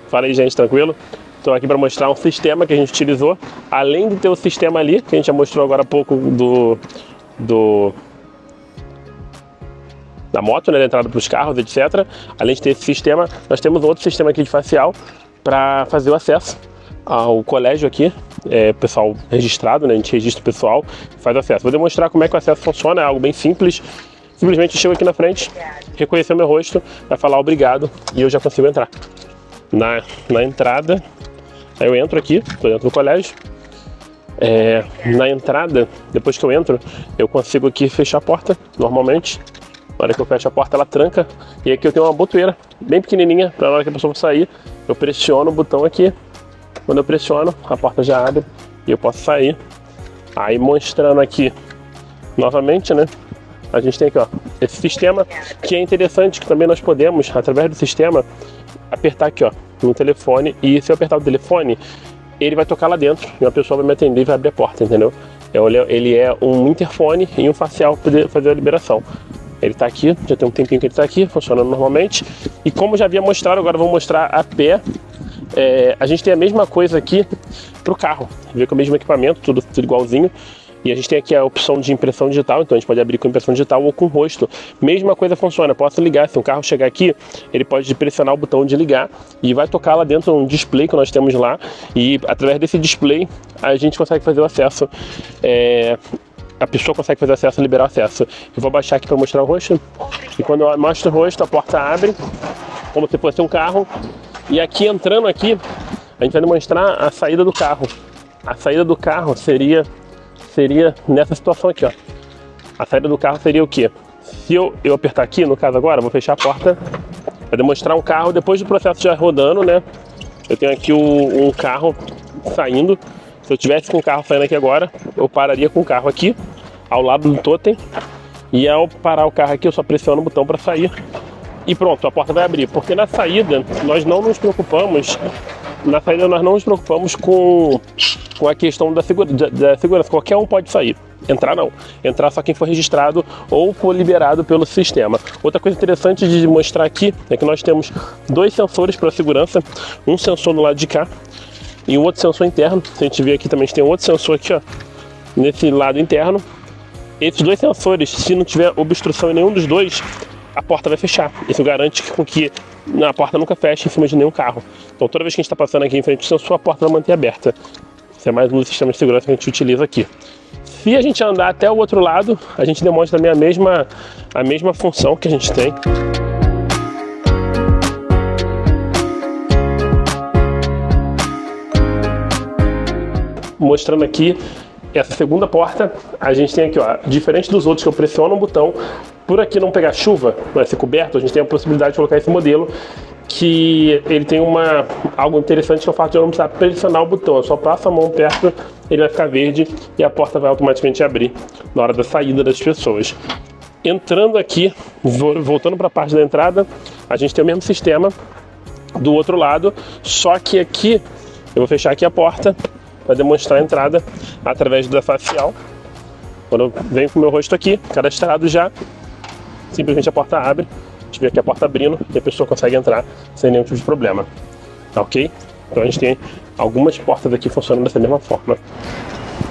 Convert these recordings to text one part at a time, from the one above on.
Fala aí, gente, tranquilo? Estou aqui para mostrar um sistema que a gente utilizou, além de ter o sistema ali, que a gente já mostrou agora há pouco da moto, né, da entrada para os carros, etc. Além de ter esse sistema, nós temos outro sistema aqui de facial para fazer o acesso ao colégio aqui, pessoal registrado, né, a gente registra o pessoal e faz o acesso. Vou demonstrar como é que o acesso funciona, é algo bem simples. Simplesmente eu chego aqui na frente, reconhecer meu rosto, vai falar obrigado e eu já consigo entrar. Na entrada, aí eu entro aqui, estou dentro do colégio. Na entrada, depois que eu entro, eu consigo aqui fechar a porta, normalmente. Na hora que eu fecho a porta, ela tranca. E aqui eu tenho uma botoeira bem pequenininha, para na hora que a pessoa for sair, eu pressiono o botão aqui. Quando eu pressiono, a porta já abre e eu posso sair. Aí mostrando aqui, novamente, né? A gente tem aqui, ó, esse sistema que é interessante, que também nós podemos, através do sistema, apertar aqui, ó, no telefone. E se eu apertar o telefone, ele vai tocar lá dentro e uma pessoa vai me atender e vai abrir a porta, entendeu? Ele é um interfone e um facial para poder fazer a liberação. Ele está aqui, já tem um tempinho que ele está aqui, funcionando normalmente. E como já havia mostrado, agora eu vou mostrar a pé. A gente tem a mesma coisa aqui para o carro. Vê com o mesmo equipamento, tudo igualzinho. E a gente tem aqui a opção de impressão digital, então a gente pode abrir com impressão digital ou com rosto. Mesma coisa funciona, posso ligar, se um carro chegar aqui, ele pode pressionar o botão de ligar e vai tocar lá dentro um display que nós temos lá. E através desse display a gente consegue fazer o acesso, a pessoa consegue fazer acesso, liberar o acesso. Eu vou baixar aqui para mostrar o rosto. E quando eu mostro o rosto, a porta abre, como se fosse um carro. E aqui, entrando aqui, a gente vai demonstrar a saída do carro. A saída do carro seria nessa situação aqui, ó. A saída do carro seria o quê? Se eu apertar aqui, no caso agora, vou fechar a porta para demonstrar um carro. Depois do processo já rodando, né? Eu tenho aqui um carro saindo. Se eu tivesse com o carro saindo aqui agora, eu pararia com o carro aqui, ao lado do totem. E ao parar o carro aqui, eu só pressiono o botão para sair. E pronto, a porta vai abrir. Porque na saída, nós não nos preocupamos. Na saída, nós não nos preocupamos com a questão da segurança. Qualquer um pode sair. Entrar não. Entrar só quem for registrado ou for liberado pelo sistema. Outra coisa interessante de mostrar aqui é que nós temos dois sensores para segurança. Um sensor no lado de cá e um outro sensor interno. Se a gente ver aqui também, a gente tem outro sensor aqui, ó, nesse lado interno. Esses dois sensores, se não tiver obstrução em nenhum dos dois, a porta vai fechar. Isso garante que a porta nunca feche em cima de nenhum carro. Então toda vez que a gente está passando aqui em frente ao sensor, a porta vai manter aberta. Isso é mais um dos sistemas de segurança que a gente utiliza aqui. Se a gente andar até o outro lado, a gente demonstra também a mesma função que a gente tem. Mostrando aqui essa segunda porta, a gente tem aqui, ó, diferente dos outros que eu pressiono um botão, por aqui não pegar chuva, vai ser coberto, a gente tem a possibilidade de colocar esse modelo, que ele tem algo interessante, que é o fato de eu não precisar pressionar o botão. Eu só passo a mão perto, ele vai ficar verde e a porta vai automaticamente abrir na hora da saída das pessoas. Entrando aqui, voltando para a parte da entrada, a gente tem o mesmo sistema do outro lado, só que aqui eu vou fechar aqui a porta para demonstrar a entrada através da facial. Quando eu venho com o meu rosto aqui, cadastrado já, simplesmente a porta abre. A gente vê aqui a porta abrindo e a pessoa consegue entrar sem nenhum tipo de problema. Tá ok? Então a gente tem algumas portas aqui funcionando dessa mesma forma.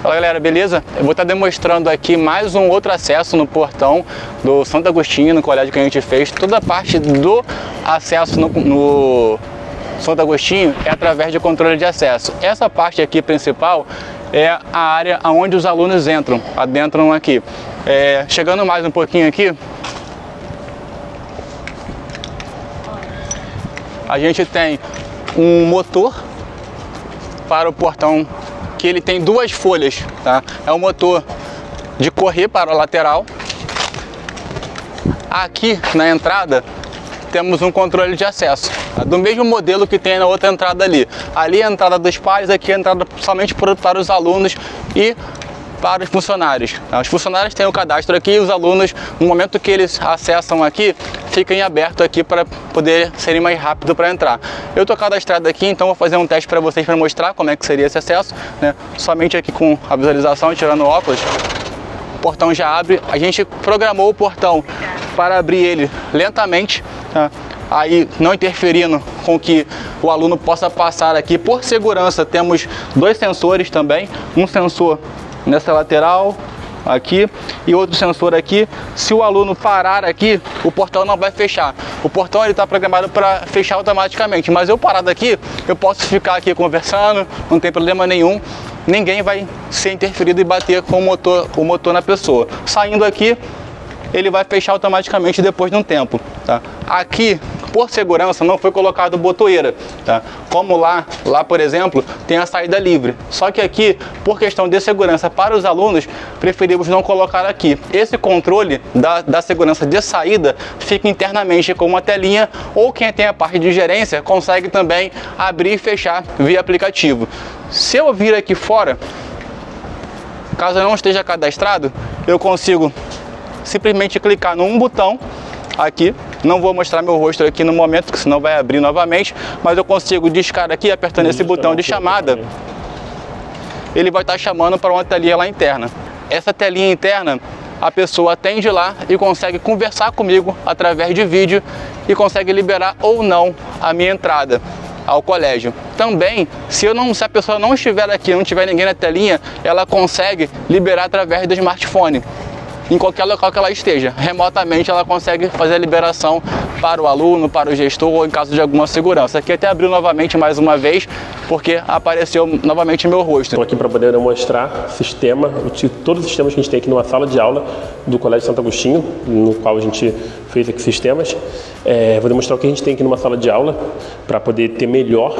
Fala galera, beleza? Eu vou estar demonstrando aqui mais um outro acesso no portão do Santo Agostinho, no colégio que a gente fez. Toda a parte do acesso no Santo Agostinho é através de controle de acesso. Essa parte aqui principal é a área onde os alunos adentram aqui. Chegando mais um pouquinho aqui, a gente tem um motor para o portão, que ele tem duas folhas, tá? É um motor de correr para o lateral. Aqui na entrada temos um controle de acesso, tá? Do mesmo modelo que tem na outra entrada ali. Ali é a entrada dos pais, aqui é a entrada somente para os alunos e para os funcionários. Os funcionários têm o cadastro aqui e os alunos, no momento que eles acessam aqui, fiquem abertos aqui para poder serem mais rápido para entrar. Eu estou cadastrado aqui, então vou fazer um teste para vocês para mostrar como é que seria esse acesso, né? Somente aqui com a visualização, tirando o óculos, o portão já abre. A gente programou o portão para abrir ele lentamente, tá? aí não interferindo com que o aluno possa passar aqui. Por segurança, temos 2 sensores também, um sensor nessa lateral aqui e outro sensor aqui. Se o aluno parar aqui, o portão não vai fechar. O portão ele está programado para fechar automaticamente, mas eu parado aqui, eu posso ficar aqui conversando, não tem problema nenhum. Ninguém vai ser interferido e bater com o motor na pessoa. Saindo aqui, ele vai fechar automaticamente depois de um tempo, tá? Aqui, por segurança, não foi colocado botoeira, tá? Como lá, por exemplo, tem a saída livre. Só que aqui, por questão de segurança para os alunos, preferimos não colocar aqui. Esse controle da segurança de saída fica internamente com uma telinha, ou quem tem a parte de gerência consegue também abrir e fechar via aplicativo. Se eu vir aqui fora, caso eu não esteja cadastrado, eu consigo simplesmente clicar num botão aqui. Não vou mostrar meu rosto aqui no momento, porque senão vai abrir novamente, mas eu consigo discar aqui apertando esse botão de chamada. Ele vai estar chamando para uma telinha lá interna. Essa telinha interna, a pessoa atende lá e consegue conversar comigo através de vídeo e consegue liberar ou não a minha entrada ao colégio. Também, se a pessoa não estiver aqui, não tiver ninguém na telinha, ela consegue liberar através do smartphone. Em qualquer local que ela esteja, remotamente ela consegue fazer a liberação para o aluno, para o gestor ou em caso de alguma segurança. Aqui até abriu novamente mais uma vez, porque apareceu novamente meu rosto. Estou aqui para poder demonstrar todos os sistemas que a gente tem aqui numa sala de aula do Colégio Santo Agostinho, no qual a gente fez aqui sistemas. Vou demonstrar o que a gente tem aqui numa sala de aula para poder ter melhor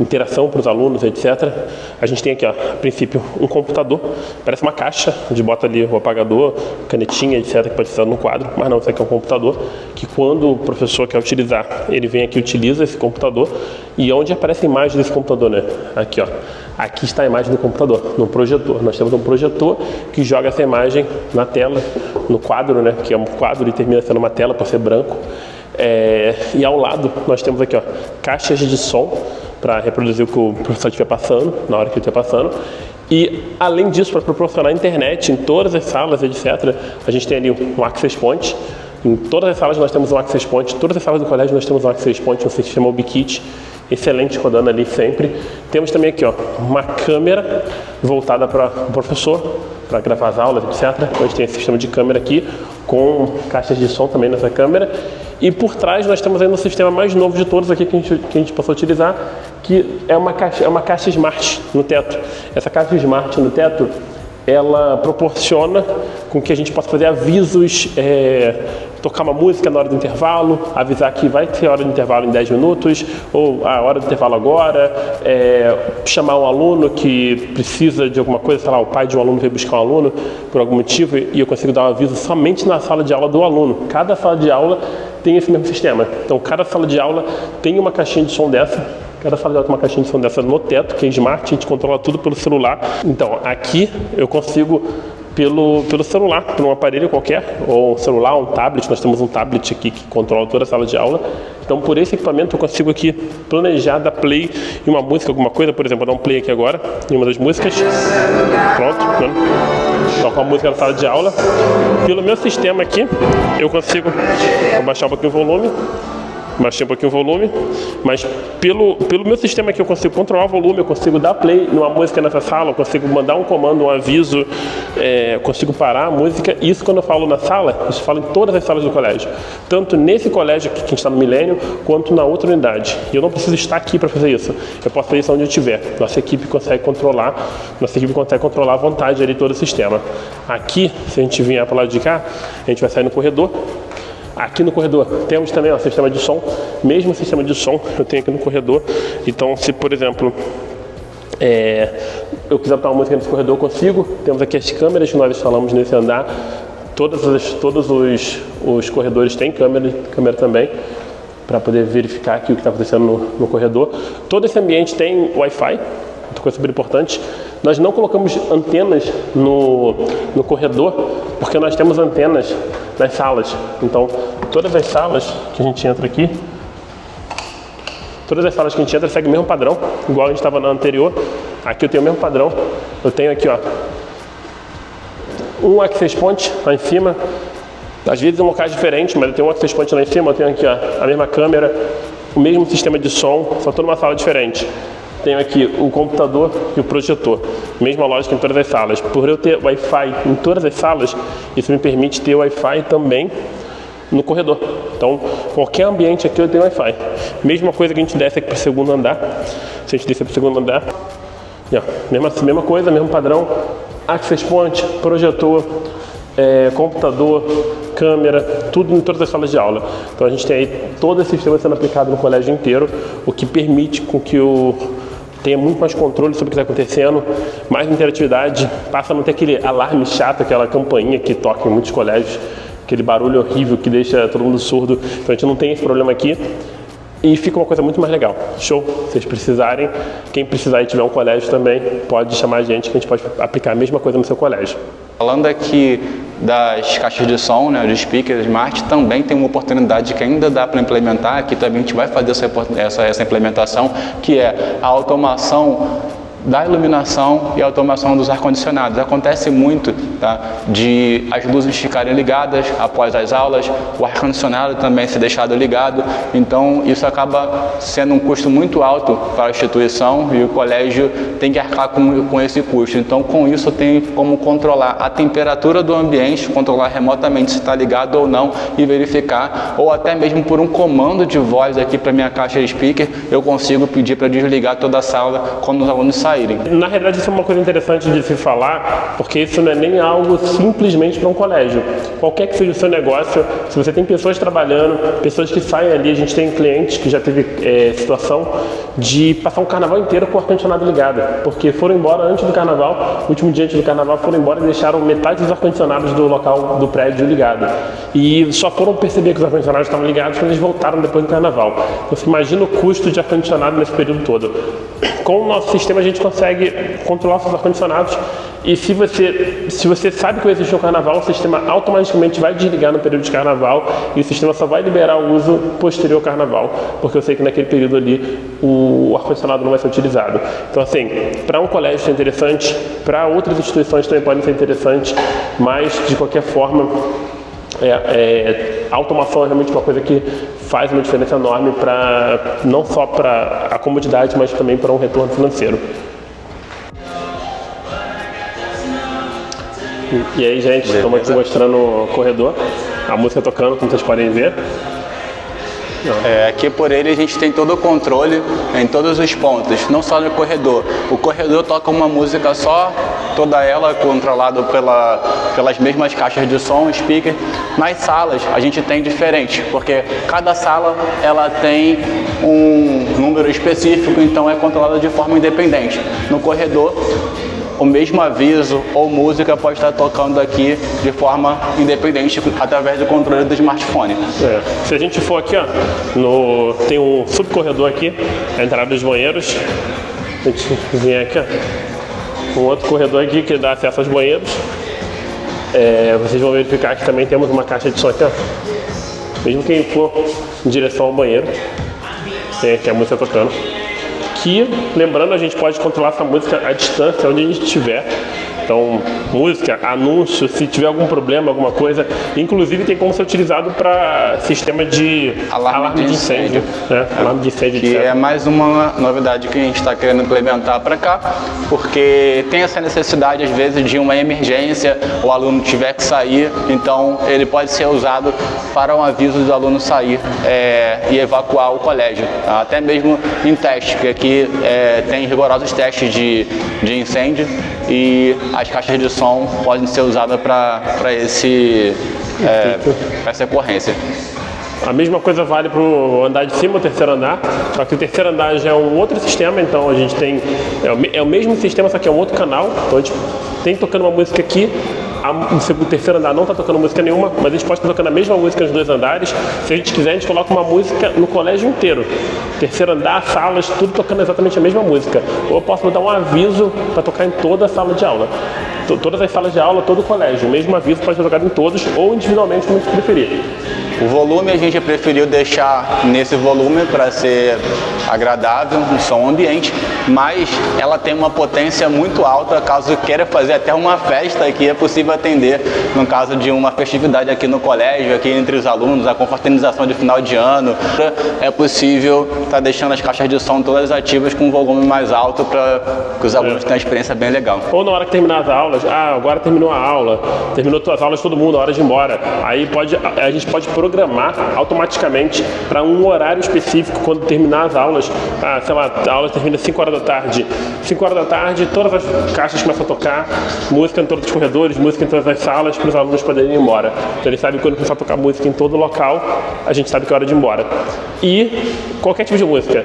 interação para os alunos, etc. A gente tem aqui, ó, a princípio, um computador, parece uma caixa, a gente bota ali o apagador, canetinha, etc, que pode ser no quadro, mas não, isso aqui é um computador que quando o professor quer utilizar, ele vem aqui e utiliza esse computador. E onde aparece a imagem desse computador, né? Aqui, ó. Aqui está a imagem do computador, no projetor. Nós temos um projetor que joga essa imagem na tela, no quadro, né? Que é um quadro e termina sendo uma tela por ser branco. E ao lado nós temos aqui, ó, caixas de som para reproduzir o que o professor estiver passando, na hora que ele estiver passando. E além disso, para proporcionar internet em todas as salas, etc., a gente tem ali um Access Point. Em todas as salas nós temos um Access Point, todas as salas do colégio nós temos um Access Point, um sistema UbiKit, excelente, rodando ali sempre. Temos também aqui, ó, uma câmera voltada para o professor, para gravar as aulas, etc. Então, a gente tem esse sistema de câmera aqui, com caixas de som também nessa câmera. E por trás nós temos ainda um sistema mais novo de todos aqui que a gente possa utilizar, que é uma caixa Smart no teto. Essa caixa Smart no teto, ela proporciona com que a gente possa fazer avisos, tocar uma música na hora do intervalo, avisar que vai ter hora de intervalo em 10 minutos, ou a hora do intervalo agora, chamar um aluno que precisa de alguma coisa, sei lá, o pai de um aluno veio buscar um aluno por algum motivo e eu consigo dar um aviso somente na sala de aula do aluno. Cada sala de aula tem esse mesmo sistema. Então, cada sala de aula tem uma caixinha de som dessa. Cada sala de aula tem uma caixinha de som dessa no teto, que é Smart, a gente controla tudo pelo celular. Então, aqui eu consigo, pelo celular, por um aparelho qualquer, ou um celular, um tablet, nós temos um tablet aqui que controla toda a sala de aula. Então, por esse equipamento eu consigo aqui planejar, dar play em uma música, alguma coisa. Por exemplo, vou dar um play aqui agora, em uma das músicas. Pronto, né? Toco a música na sala de aula. Pelo meu sistema aqui, eu consigo abaixar um pouquinho o volume. Baixei um pouquinho o volume, mas pelo meu sistema aqui eu consigo controlar o volume, eu consigo dar play numa música nessa sala, eu consigo mandar um comando, um aviso, consigo parar a música. Isso quando eu falo na sala, eu falo em todas as salas do colégio, tanto nesse colégio aqui que a gente está no Milênio, quanto na outra unidade. E eu não preciso estar aqui para fazer isso, eu posso fazer isso onde eu estiver. Nossa equipe consegue controlar à vontade ali todo o sistema. Aqui, se a gente vier para o lado de cá, a gente vai sair no corredor. Aqui no corredor temos também o sistema de som, mesmo sistema de som eu tenho aqui no corredor. Então, se por exemplo eu quiser botar uma música nesse corredor, eu consigo. Temos aqui as câmeras que nós instalamos nesse andar. Todos os corredores têm câmera também, para poder verificar aqui o que está acontecendo no corredor. Todo esse ambiente tem Wi-Fi, outra coisa super importante. Nós não colocamos antenas no corredor, porque nós temos antenas nas salas. Então, todas as salas que a gente entra aqui, segue o mesmo padrão, igual a gente estava na anterior. Aqui eu tenho o mesmo padrão. Eu tenho aqui, ó, um Access Point lá em cima, Às vezes em locais diferentes, mas eu tenho um access point lá em cima, eu tenho aqui ó, a mesma câmera, o mesmo sistema de som, só estou numa sala diferente. Tenho aqui o computador e o projetor, mesma lógica em todas as salas. Por eu ter Wi-Fi em todas as salas, isso me permite ter Wi-Fi também no corredor. Então, qualquer ambiente aqui eu tenho Wi-Fi. Mesma coisa que a gente desce aqui para o segundo andar. Se a gente descer para o segundo andar, mesma coisa, mesmo padrão. Access point, projetor, computador, câmera, tudo em todas as salas de aula. Então a gente tem aí todo esse sistema sendo aplicado no colégio inteiro, o que permite com que tenha muito mais controle sobre o que está acontecendo, mais interatividade, passa a não ter aquele alarme chato, aquela campainha que toca em muitos colégios, aquele barulho horrível que deixa todo mundo surdo. Então a gente não tem esse problema aqui e fica uma coisa muito mais legal. Show? Se vocês precisarem, quem precisar e tiver um colégio também, pode chamar a gente que a gente pode aplicar a mesma coisa no seu colégio. Falando aqui das caixas de som, né, dos speakers smart, também tem uma oportunidade que ainda dá para implementar, que também a gente vai fazer essa implementação, que é a automação da iluminação e a automação dos ar-condicionados. Acontece muito, tá, de as luzes ficarem ligadas após as aulas, o ar-condicionado também ser deixado ligado, então isso acaba sendo um custo muito alto para a instituição e o colégio tem que arcar com esse custo. Então com isso tem como controlar a temperatura do ambiente, controlar remotamente se está ligado ou não e verificar, ou até mesmo por um comando de voz aqui para minha caixa de speaker, eu consigo pedir para desligar toda a sala quando os alunos saírem. Na realidade, isso é uma coisa interessante de se falar, porque isso não é nem algo simplesmente para um colégio. Qualquer que seja o seu negócio, se você tem pessoas trabalhando, pessoas que saem ali, a gente tem clientes que já teve situação de passar um carnaval inteiro com o ar-condicionado ligado, porque foram embora antes do carnaval, último dia antes do carnaval, foram embora e deixaram metade dos ar-condicionados do local do prédio ligado. E só foram perceber que os ar-condicionados estavam ligados quando eles voltaram depois do carnaval. Então, você imagina o custo de ar-condicionado nesse período todo. Com o nosso sistema, a gente consegue controlar os ar-condicionados e se você sabe que vai existir um carnaval, o sistema automaticamente vai desligar no período de carnaval e o sistema só vai liberar o uso posterior ao carnaval, porque eu sei que naquele período ali o ar-condicionado não vai ser utilizado. Então assim, para um colégio isso é interessante, para outras instituições também pode ser interessante, mas de qualquer forma a automação é realmente uma coisa que faz uma diferença enorme não só para a comodidade, mas também para um retorno financeiro. E aí, gente, estamos aqui mostrando o corredor, a música tocando, como vocês podem ver. Aqui por ele a gente tem todo o controle em todos os pontos, não só no corredor. O corredor toca uma música só, toda ela controlada pelas mesmas caixas de som, speaker. Nas salas a gente tem diferente, porque cada sala ela tem um número específico, então é controlada de forma independente. No corredor, o mesmo aviso ou música pode estar tocando aqui de forma independente através do controle do smartphone. Se a gente for aqui, ó, tem um subcorredor aqui, a entrada dos banheiros. A gente vem aqui, ó, um outro corredor aqui que dá acesso aos banheiros. Vocês vão verificar que também temos uma caixa de som aqui, ó. Mesmo quem for em direção ao banheiro, tem aqui a música tocando. Que, lembrando, a gente pode controlar essa música à distância, onde a gente estiver. Então, música, anúncio, se tiver algum problema, alguma coisa. Inclusive, tem como ser utilizado para sistema de alarme de incêndio. Alarme de incêndio, que é mais uma novidade que a gente está querendo implementar para cá, porque tem essa necessidade, às vezes, de uma emergência, o aluno tiver que sair, então ele pode ser usado para um aviso do aluno sair e evacuar o colégio. Até mesmo em teste, porque aqui tem rigorosos testes de incêndio e as caixas de som podem ser usadas para essa ocorrência. A mesma coisa vale para o andar de cima, o terceiro andar, só que o terceiro andar já é um outro sistema, então a gente tem, é o mesmo sistema, só que é um outro canal, então a gente tem tocando uma música aqui, o terceiro andar não está tocando música nenhuma, mas a gente pode estar tocando a mesma música nos dois andares. Se a gente quiser, a gente coloca uma música no colégio inteiro. Terceiro andar, salas, tudo tocando exatamente a mesma música. Ou eu posso dar um aviso para tocar em toda a sala de aula. Todas as salas de aula, todo o colégio. O mesmo aviso pode ser tocado em todos ou individualmente, como a gente preferir. O volume a gente preferiu deixar nesse volume para ser agradável, um som ambiente. mas ela tem uma potência muito alta, caso queira fazer até uma festa aqui, é possível atender, no caso de uma festividade aqui no colégio, aqui entre os alunos, a confraternização de final de ano, é possível estar deixando as caixas de som todas ativas com um volume mais alto para que os alunos tenham uma experiência bem legal. Ou na hora que terminar as aulas, agora terminou a aula, terminou as aulas todo mundo, a hora de ir embora, aí a gente pode programar automaticamente para um horário específico quando terminar as aulas, sei lá, a aula termina às 5 horas da tarde. 5 horas da tarde, todas as caixas começam a tocar, música em todos os corredores, música em todas as salas, para os alunos poderem ir embora. Então eles sabem que quando começar a tocar música em todo local, a gente sabe que é hora de ir embora. E qualquer tipo de música,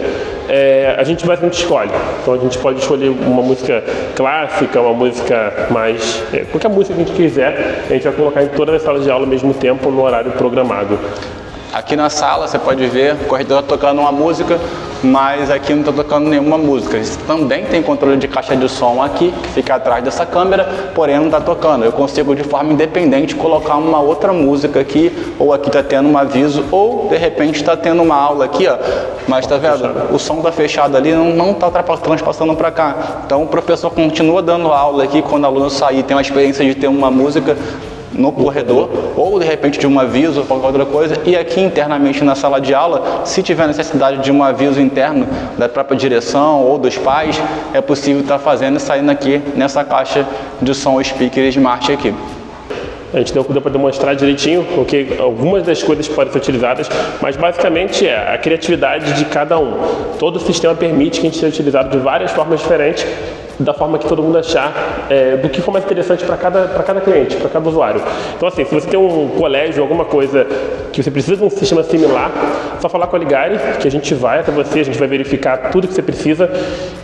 a gente basicamente escolhe. Então a gente pode escolher uma música clássica, uma música mais... qualquer música que a gente quiser, a gente vai colocar em todas as salas de aula ao mesmo tempo, no horário programado. Aqui na sala você pode ver o corredor tocando uma música, mas aqui não está tocando nenhuma música. Também tem controle de caixa de som aqui, que fica atrás dessa câmera, porém não está tocando. Eu consigo de forma independente colocar uma outra música aqui, ou aqui está tendo um aviso, ou de repente está tendo uma aula aqui, ó. Mas tá vendo? O som está fechado ali, não está transpassando para cá. Então o professor continua dando aula aqui, quando o aluno sair tem uma experiência de ter uma música no corredor, ou de repente de um aviso ou qualquer outra coisa, e aqui internamente na sala de aula, se tiver necessidade de um aviso interno da própria direção ou dos pais, é possível estar fazendo e saindo aqui nessa caixa de som speaker smart aqui. A gente deu para demonstrar direitinho porque algumas das coisas podem ser utilizadas, mas basicamente é a criatividade de cada um. Todo o sistema permite que a gente seja utilizado de várias formas diferentes, da forma que todo mundo achar, do que for mais interessante para cada cliente, para cada usuário. Então assim, se você tem um colégio, alguma coisa que você precisa de um sistema similar, é só falar com a Ligare, que a gente vai até você, a gente vai verificar tudo que você precisa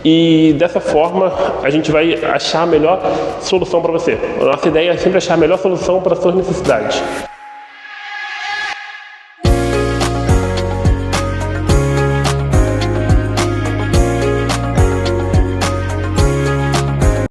e dessa forma a gente vai achar a melhor solução para você. A nossa ideia é sempre achar a melhor solução para as suas necessidades.